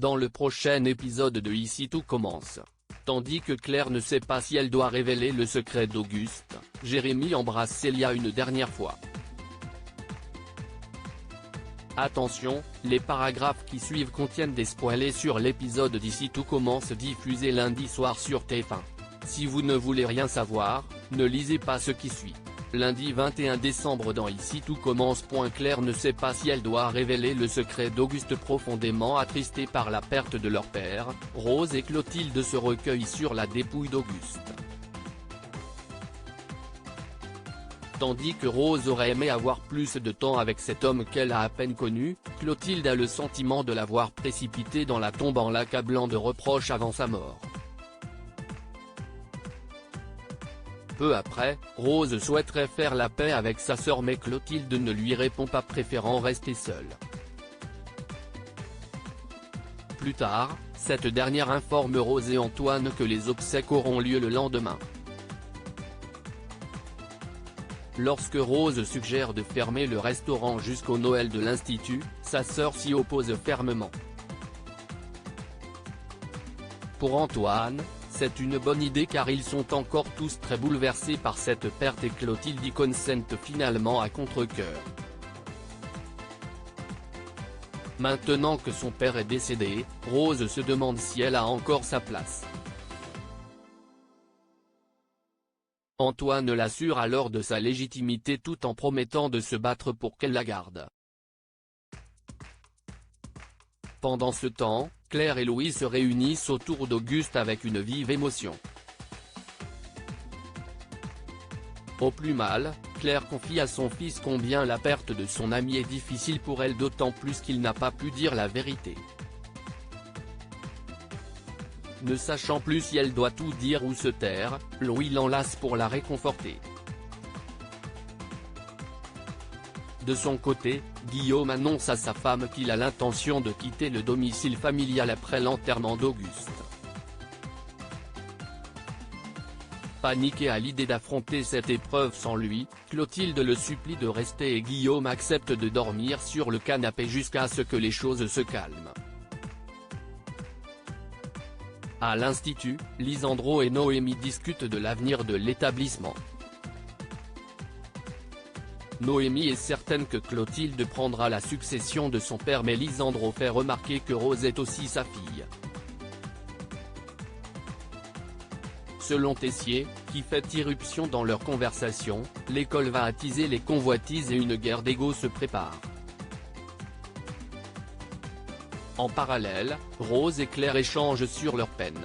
dans le prochain épisode de Ici tout commence. Tandis que Claire ne sait pas si elle doit révéler le secret d'Auguste, Jérémy embrasse Célia une dernière fois. Attention, les paragraphes qui suivent contiennent des spoilers sur l'épisode d'Ici tout commence diffusé lundi soir sur TF1. Si vous ne voulez rien savoir, ne lisez pas ce qui suit. Lundi 21 décembre dans Ici tout commence. Claire ne sait pas si elle doit révéler le secret d'Auguste. Profondément attristée par la perte de leur père, Rose et Clotilde se recueillent sur la dépouille d'Auguste. Tandis que Rose aurait aimé avoir plus de temps avec cet homme qu'elle a à peine connu, Clotilde a le sentiment de l'avoir précipité dans la tombe en l'accablant de reproches avant sa mort. Peu après, Rose souhaiterait faire la paix avec sa sœur mais Clotilde ne lui répond pas, préférant rester seule. Plus tard, cette dernière informe Rose et Antoine que les obsèques auront lieu le lendemain. Lorsque Rose suggère de fermer le restaurant jusqu'au Noël de l'Institut, sa sœur s'y oppose fermement. Pour Antoine, c'est une bonne idée car ils sont encore tous très bouleversés par cette perte et Clotilde y consent finalement à contre-cœur. Maintenant que son père est décédé, Rose se demande si elle a encore sa place. Antoine l'assure alors de sa légitimité tout en promettant de se battre pour qu'elle la garde. Pendant ce temps, Claire et Louis se réunissent autour d'Auguste avec une vive émotion. Au plus mal, Claire confie à son fils combien la perte de son ami est difficile pour elle, d'autant plus qu'il n'a pas pu dire la vérité. Ne sachant plus si elle doit tout dire ou se taire, Louis l'enlace pour la réconforter. De son côté, Guillaume annonce à sa femme qu'il a l'intention de quitter le domicile familial après l'enterrement d'Auguste. Paniquée à l'idée d'affronter cette épreuve sans lui, Clotilde le supplie de rester et Guillaume accepte de dormir sur le canapé jusqu'à ce que les choses se calment. À l'Institut, Lisandro et Noémie discutent de l'avenir de l'établissement. Noémie est certaine que Clotilde prendra la succession de son père mais Lisandro fait remarquer que Rose est aussi sa fille. Selon Tessier, qui fait irruption dans leur conversation, l'école va attiser les convoitises et une guerre d'ego se prépare. En parallèle, Rose et Claire échangent sur leur peine.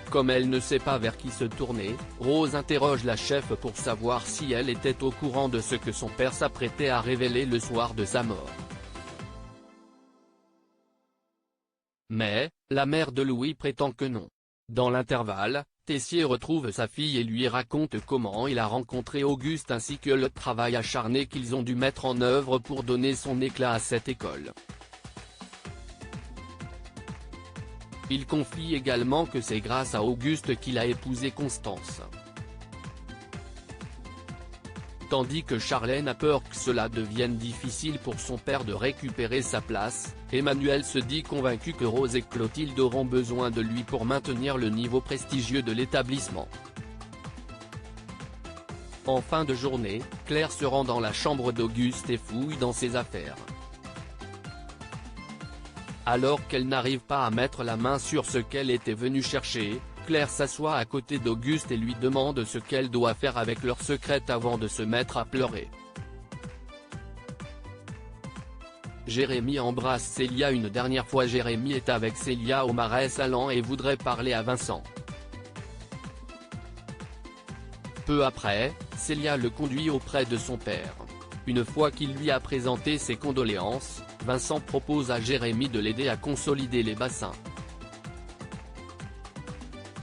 Comme elle ne sait pas vers qui se tourner, Rose interroge la chef pour savoir si elle était au courant de ce que son père s'apprêtait à révéler le soir de sa mort. Mais, la mère de Louis prétend que non. Dans l'intervalle, Tessier retrouve sa fille et lui raconte comment il a rencontré Auguste ainsi que le travail acharné qu'ils ont dû mettre en œuvre pour donner son éclat à cette école. Il confie également que c'est grâce à Auguste qu'il a épousé Constance. Tandis que Charlène a peur que cela devienne difficile pour son père de récupérer sa place, Emmanuel se dit convaincu que Rose et Clotilde auront besoin de lui pour maintenir le niveau prestigieux de l'établissement. En fin de journée, Claire se rend dans la chambre d'Auguste et fouille dans ses affaires. Alors qu'elle n'arrive pas à mettre la main sur ce qu'elle était venue chercher, Claire s'assoit à côté d'Auguste et lui demande ce qu'elle doit faire avec leur secret avant de se mettre à pleurer. Jérémy embrasse Célia une dernière fois. Jérémy est avec Célia au Marais Salants et voudrait parler à Vincent. Peu après, Célia le conduit auprès de son père. Une fois qu'il lui a présenté ses condoléances, Vincent propose à Jérémy de l'aider à consolider les bassins.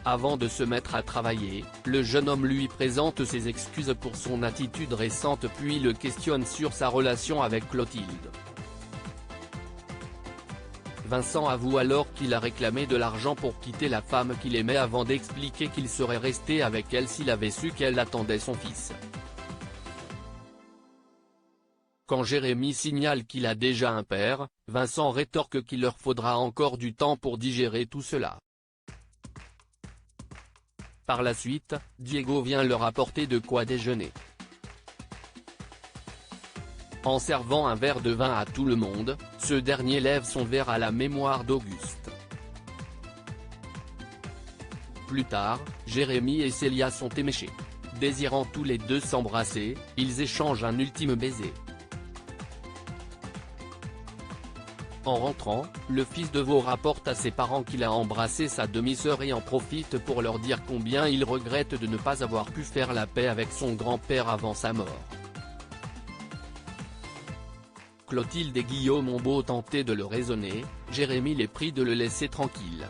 Avant de se mettre à travailler, le jeune homme lui présente ses excuses pour son attitude récente puis le questionne sur sa relation avec Clotilde. Vincent avoue alors qu'il a réclamé de l'argent pour quitter la femme qu'il aimait avant d'expliquer qu'il serait resté avec elle s'il avait su qu'elle attendait son fils. Quand Jérémy signale qu'il a déjà un père, Vincent rétorque qu'il leur faudra encore du temps pour digérer tout cela. Par la suite, Diego vient leur apporter de quoi déjeuner. En servant un verre de vin à tout le monde, ce dernier lève son verre à la mémoire d'Auguste. Plus tard, Jérémy et Célia sont éméchés. Désirant tous les deux s'embrasser, ils échangent un ultime baiser. En rentrant, le fils de Veau rapporte à ses parents qu'il a embrassé sa demi-sœur et en profite pour leur dire combien il regrette de ne pas avoir pu faire la paix avec son grand-père avant sa mort. Clotilde et Guillaume ont beau tenter de le raisonner, Jérémy les prie de le laisser tranquille.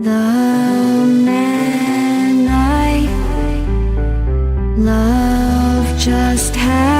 The man I love just had